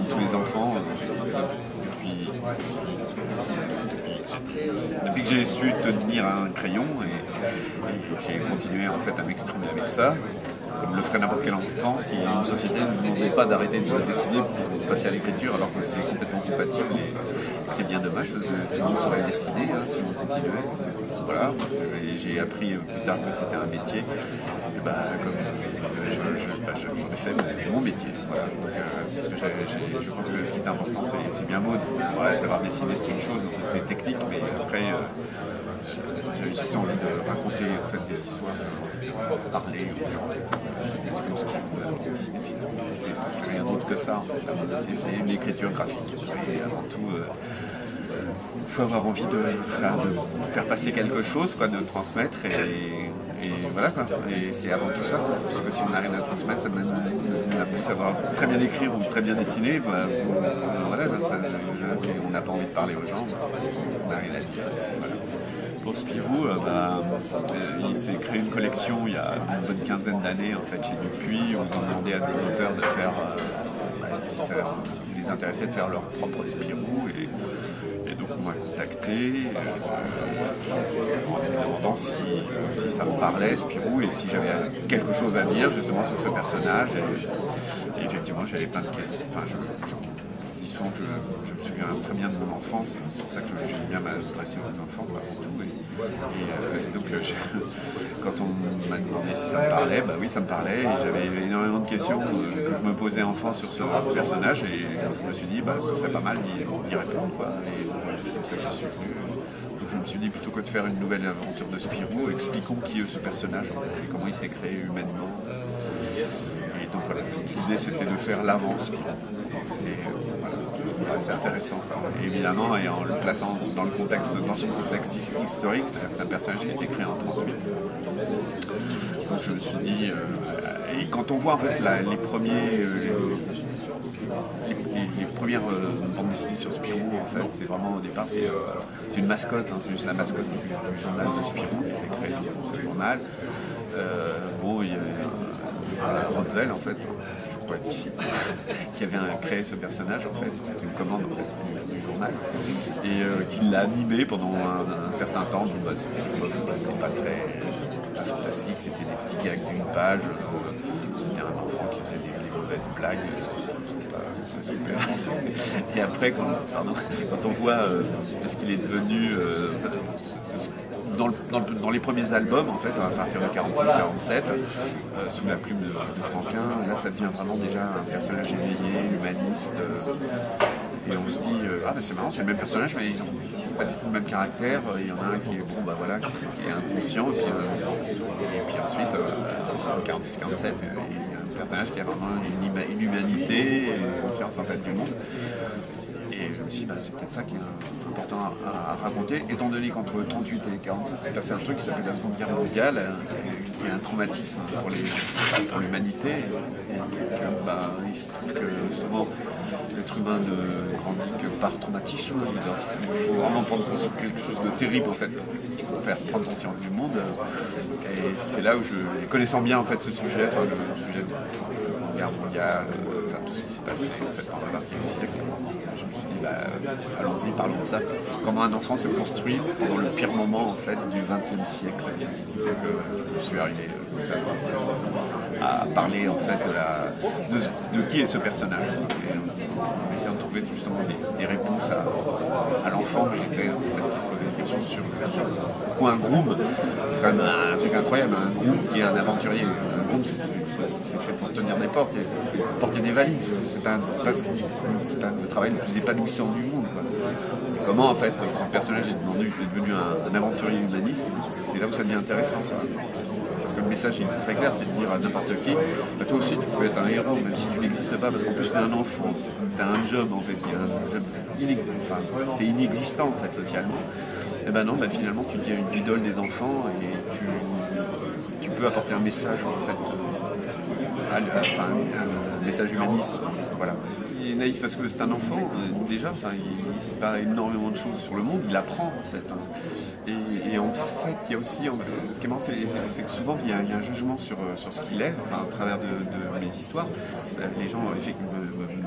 tous les enfants, depuis que j'ai su tenir un crayon, et j'ai continué en fait à m'exprimer avec ça. Comme le ferait n'importe quel enfant, si une société ne nous demandait pas d'arrêter de dessiner pour passer à l'écriture, alors que c'est complètement compatible. Et c'est bien dommage parce que tout le monde saurait dessiner si on continuait. Voilà. Et j'ai appris plus tard que c'était un métier. Et j'en ai fait mon métier. Voilà. Donc, parce que je pense que ce qui est important, c'est bien beau. Savoir dessiner, c'est une chose, c'est technique, mais après. J'avais surtout envie de raconter en fait, des histoires, parler aux gens. C'est comme ça que je dessine finalement. C'est rien d'autre que ça. C'est une écriture graphique. Et avant tout, il faut avoir envie de faire passer quelque chose, quoi, de transmettre. Et voilà quoi. Et c'est avant tout ça. Parce que si on n'a rien à transmettre, ça même on a pu savoir très bien écrire ou très bien dessiner. Voilà, on n'a pas envie de parler aux gens. On n'a rien à dire. Voilà. Pour Spirou, il s'est créé une collection il y a une bonne quinzaine d'années en fait, chez Dupuis. On s'est demandé à des auteurs de faire, si ça les intéressait, de faire leur propre Spirou. Et donc on m'a contacté en me demandant si ça me parlait, Spirou, et si j'avais quelque chose à dire justement sur ce personnage. Et effectivement, j'avais plein de questions. Souvent que je me souviens très bien de mon enfance, c'est pour ça que j'aime bien m'adresser aux enfants avant tout. Et donc quand on m'a demandé si ça me parlait, bah oui ça me parlait, et j'avais énormément de questions que je me posais enfant sur ce personnage, et je me suis dit ce serait pas mal d'y répondre, quoi. Et voilà, c'est comme ça que je suis venu. Donc je me suis dit, plutôt que de faire une nouvelle aventure de Spirou, expliquons qui est ce personnage en fait, et comment il s'est créé humainement. Et donc voilà, l'idée c'était de faire l'avant Spirou. Et voilà, c'est intéressant. Et évidemment, et en le plaçant dans son contexte historique, c'est-à-dire que c'est un personnage qui a été créé en 1938. Donc je me suis dit, et quand on voit en fait les premières bandes dessinées sur Spirou, en fait, c'est vraiment au départ, c'est une mascotte, c'est juste la mascotte du journal de Spirou qui a été créé dans ce journal. Il y avait Rodvel en fait. D'ici, qui avait créé ce personnage en fait, qui est une commande en fait, du journal, et qui l'a animé pendant un certain temps. C'était pas pas fantastique, c'était des petits gags d'une page, c'était un enfant qui faisait des mauvaises blagues, c'était pas super. Et après, quand on voit ce qu'il est devenu, dans les premiers albums, en fait, à partir de 46-47, sous la plume de Franquin, là ça devient vraiment déjà un personnage éveillé, humaniste, et on se dit, c'est marrant, c'est le même personnage, mais ils n'ont pas du tout le même caractère. Il y en a un qui est qui est inconscient, et puis ensuite, en 46-47, il y a un personnage qui a vraiment une humanité, et une conscience en fait du monde. Et je me suis dit, c'est peut-être ça qui est important à raconter, étant donné qu'entre 38 et 47, c'est passé un truc qui s'appelle la Seconde Guerre mondiale, qui est un traumatisme pour l'humanité. Et donc, il se trouve que souvent, l'être humain ne grandit que par traumatisme. Il faut vraiment prendre conscience de quelque chose de terrible, en fait, pour faire prendre conscience du monde. Et c'est là où connaissant bien, en fait, ce sujet, le sujet de la Seconde Guerre mondiale, tout ce qui s'est passé en fait, dans le XXe siècle. Je me suis dit, allons-y, parlons de ça. Comment un enfant se construit pendant le pire moment en fait, du XXe siècle. Donc, je suis arrivé comme ça à parler en fait, de qui est ce personnage. Et en essayant de trouver justement des réponses à l'enfant que j'étais, en fait, qui se posait des questions sur pourquoi un groom. C'est quand même un truc incroyable, un groom qui est un aventurier. Un groom, c'est fait pour tenir des portes et porter des valises. C'est pas le travail le plus épanouissant du monde, quoi. Et comment en fait son personnage est devenu un aventurier humaniste, c'est là où ça devient intéressant, quoi. Parce que le message est très clair, c'est de dire à n'importe qui, toi aussi tu peux être un héros, même si tu n'existes pas, parce qu'en plus t'es un enfant, t'as un job en fait, t'es inexistant en fait socialement. Et non, finalement tu deviens une idole des enfants et tu peux apporter un message en fait, un message humaniste, voilà. Il est naïf parce que c'est un enfant déjà, il sait pas énormément de choses sur le monde, il apprend en fait. Et en fait, il y a aussi, ce qui est marrant, c'est que souvent il y a un jugement sur ce qu'il est, à travers de mes histoires. Les gens effectivement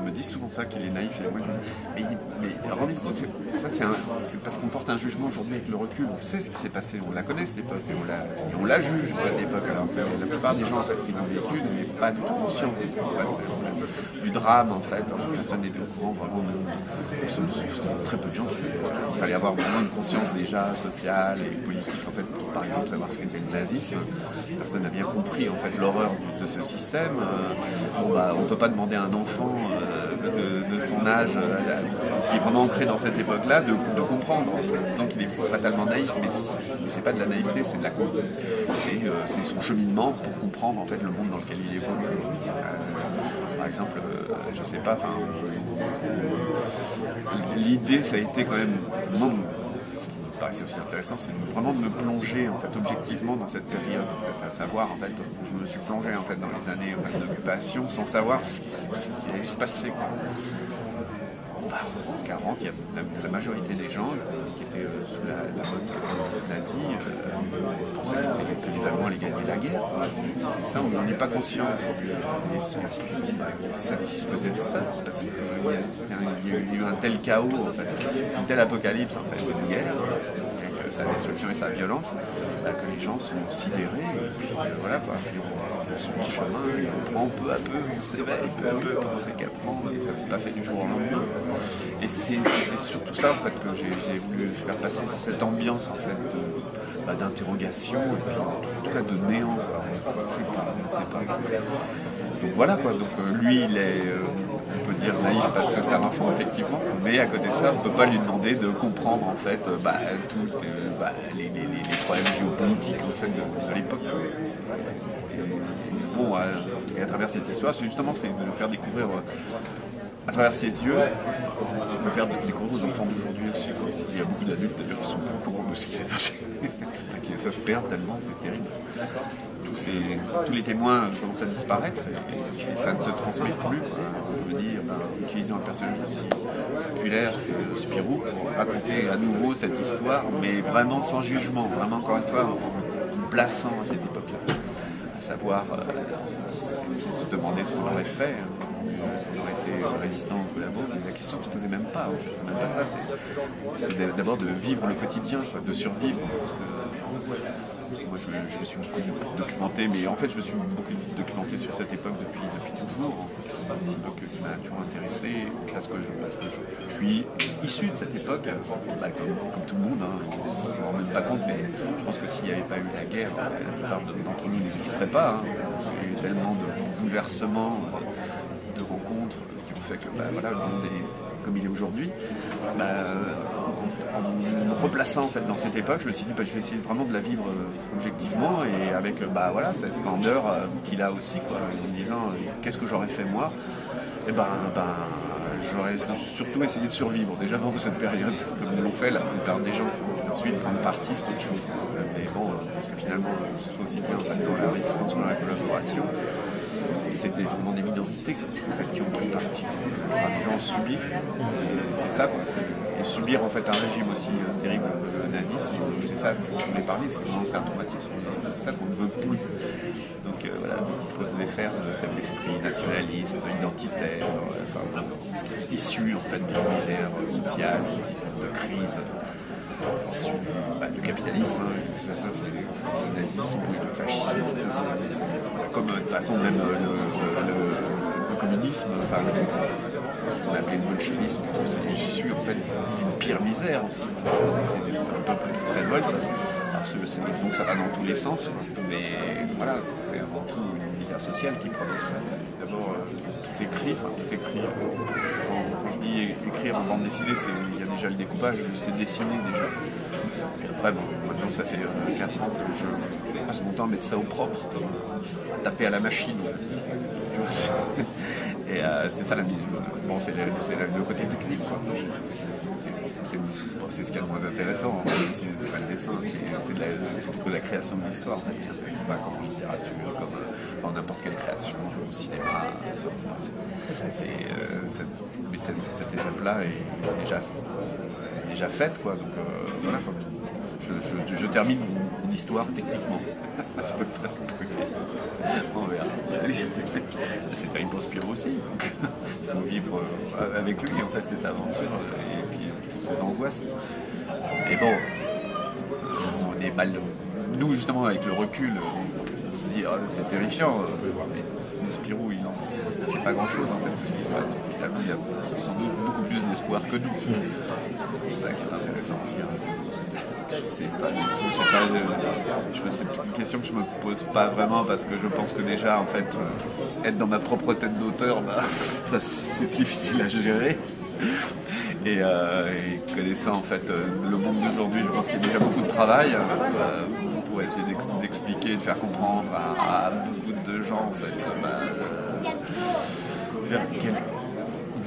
me me disent souvent ça, qu'il est naïf. Et moi, je me dis, mais rendez-vous compte, c'est parce qu'on porte un jugement aujourd'hui avec le recul. On sait ce qui s'est passé, on la connaît cette époque, et on la juge cette époque. Alors que la plupart des gens en fait, qui l'ont vécu n'avaient pas du tout conscience de ce qui se passait. Du drame, en fait, personne n'était au courant vraiment. Très peu de gens qui savaient. Il fallait avoir vraiment une conscience déjà sociale et politique, en fait, pour, par exemple, savoir ce qu'était le nazisme. Personne n'a bien compris en fait l'horreur de ce système. On ne peut pas demander à un enfant de son âge, qui est vraiment ancré dans cette époque-là, de comprendre. Donc il est fatalement naïf, mais c'est pas de la naïveté, c'est de la c'est son cheminement pour comprendre en fait le monde dans lequel il évolue. Par exemple, je sais pas, l'idée ça a été quand même, ce qui me paraissait aussi intéressant, c'est vraiment de me plonger en fait objectivement dans cette période, en fait, à savoir en fait, je me suis plongé en fait dans les années en fait, d'occupation sans savoir ce qui allait se passer, quoi. En 40, il y a la majorité des gens qui étaient sous la botte nazie pensaient que les Allemands allaient gagner la guerre. C'est ça, on n'en est pas conscient. Ils se satisfaisaient de ça parce qu'il y a eu un tel chaos, en fait, une telle apocalypse en fait, une guerre, avec sa destruction et sa violence, que les gens sont sidérés. Et puis voilà quoi. On suit le chemin, et on prend peu à peu, on s'éveille peu à peu pendant ces 4 ans, et ça s'est pas fait du jour au lendemain. Et c'est surtout ça en fait que j'ai voulu faire passer cette ambiance en fait d'interrogation et puis en tout cas de néant. On ne sait pas. Donc voilà quoi. Donc lui il est, on peut dire naïf parce que c'est un enfant effectivement, mais à côté de ça on peut pas lui demander de comprendre en fait tous les problèmes géopolitiques en fait de l'époque. Bon, et à travers cette histoire, c'est justement de le faire découvrir à travers ses yeux, de le faire découvrir aux enfants d'aujourd'hui aussi. Il y a beaucoup d'adultes d'ailleurs qui sont pas au courant de ce qui s'est passé. Ça se perd tellement, c'est terrible. Tous les témoins commencent à disparaître et ça ne se transmet plus. Je veux dire, utilisant un personnage aussi populaire que Spirou pour raconter à nouveau cette histoire, mais vraiment sans jugement, vraiment encore une fois en plaçant à cette époque-là. À savoir, tous se demander ce qu'on aurait fait, est-ce qu'on aurait été résistant au collabo, mais la question ne se posait même pas, en fait, c'est même pas ça, c'est d'abord de vivre le quotidien, quoi, de survivre, parce que moi je me suis beaucoup documenté, mais en fait je me suis beaucoup documenté sur cette époque depuis toujours, c'est une époque qui m'a toujours intéressé, parce que je suis issu de cette époque, comme tout le monde, hein, je ne me rends même pas compte, mais je pense que s'il n'y avait pas eu la guerre, la plupart d'entre nous n'existeraient pas, hein. Il y a eu tellement de bouleversements, de rencontres qui ont fait que le monde est comme il est aujourd'hui. En me replaçant en fait dans cette époque, je me suis dit je vais essayer vraiment de la vivre objectivement et avec cette grandeur qu'il a aussi, quoi, en me disant qu'est-ce que j'aurais fait moi. Et j'aurais surtout essayé de survivre déjà dans cette période, comme l'ont fait la plupart des gens. Et ensuite prendre parti, c'est autre chose. Mais bon, parce que finalement, ce soit aussi bien en fait, dans la résistance que dans la collaboration, c'était vraiment des minorités en fait, qui ont pris parti. Les gens ont subi, et c'est ça. Et subir en fait un régime aussi terrible que le nazisme, c'est ça dont on voulait parler, c'est un traumatisme. C'est ça qu'on ne veut plus. Donc il faut se défaire de cet esprit nationaliste, identitaire, issu en fait d'une misère sociale, de crise, issu du capitalisme. Ça c'est le nazisme ou le fascisme. Ça, comme de toute façon même le communisme, ce qu'on appelait le bolchevisme, c'est issu en fait d'une pire misère aussi. C'est un peuple qui se révolte. Donc ça va dans tous les sens, mais voilà, c'est avant tout une misère sociale qui provoque ça. D'abord, tout écrit. Quand je dis écrire en bande dessinée, il y a déjà le découpage, c'est dessiner déjà. Et après, maintenant ça fait 4 ans que je passe mon temps à mettre ça au propre, à taper à la machine. Tu vois, et c'est ça la musique. Bon, c'est le côté technique, quoi. C'est ce qu'il y a de moins intéressant, c'est pas le dessin, c'est plutôt la création de l'histoire, en fait, qui intéresse pas comme en littérature, comme dans n'importe quelle création, au cinéma. Mais cette étape-là est déjà faite, quoi. Donc voilà, je termine mon histoire techniquement. Je peux pas spoiler. On verra. C'est terrible pour Spirou aussi. Il faut vivre avec lui en fait cette aventure et puis ses angoisses. Et bon, on est mal. Nous justement avec le recul, on se dit c'est terrifiant. Mais Spirou, il n'en sait pas grand-chose en fait de ce qui se passe. Finalement, il a sans doute beaucoup plus d'espoir que nous. C'est ça qui est intéressant aussi. Je sais pas du tout, c'est une question que je me pose pas vraiment parce que je pense que déjà en fait être dans ma propre tête d'auteur, ça c'est difficile à gérer. Et connaissant en fait le monde d'aujourd'hui, je pense qu'il y a déjà beaucoup de travail pour essayer d'expliquer, de faire comprendre à beaucoup de gens en fait vers quelle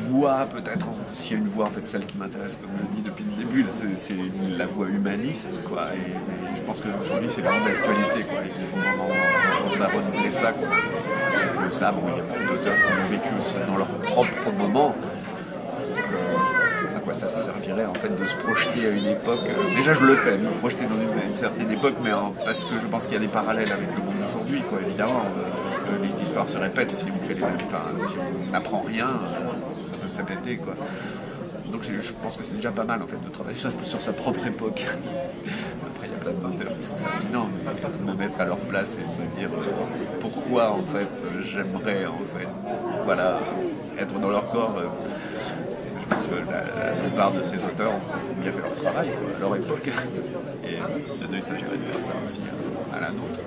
voie peut-être, s'il y a une voie en fait celle qui m'intéresse comme je dis depuis le début, c'est la voie humaniste quoi, et je pense qu'aujourd'hui c'est vraiment d'actualité quoi, et qu'il faut vraiment renouveler ça quoi. Et que ça, bon, il y a beaucoup d'auteurs qui ont vécu aussi dans leur propre moment. À quoi ça servirait en fait de se projeter à une époque, déjà je le fais, me projeter dans une certaine époque, mais parce que je pense qu'il y a des parallèles avec le monde d'aujourd'hui quoi, évidemment, parce que l'histoire se répète si on fait les mêmes, si on n'apprend rien, ça peut se répéter quoi. Donc je pense que c'est déjà pas mal en fait de travailler sur sa propre époque. Après il y a plein d'auteurs qui sont fascinants, mais me mettre à leur place et me dire pourquoi en fait j'aimerais en fait voilà être dans leur corps. Je pense que la plupart de ces auteurs ont bien fait leur travail quoi, à leur époque. Et de nous, il s'agirait de faire ça aussi à la nôtre.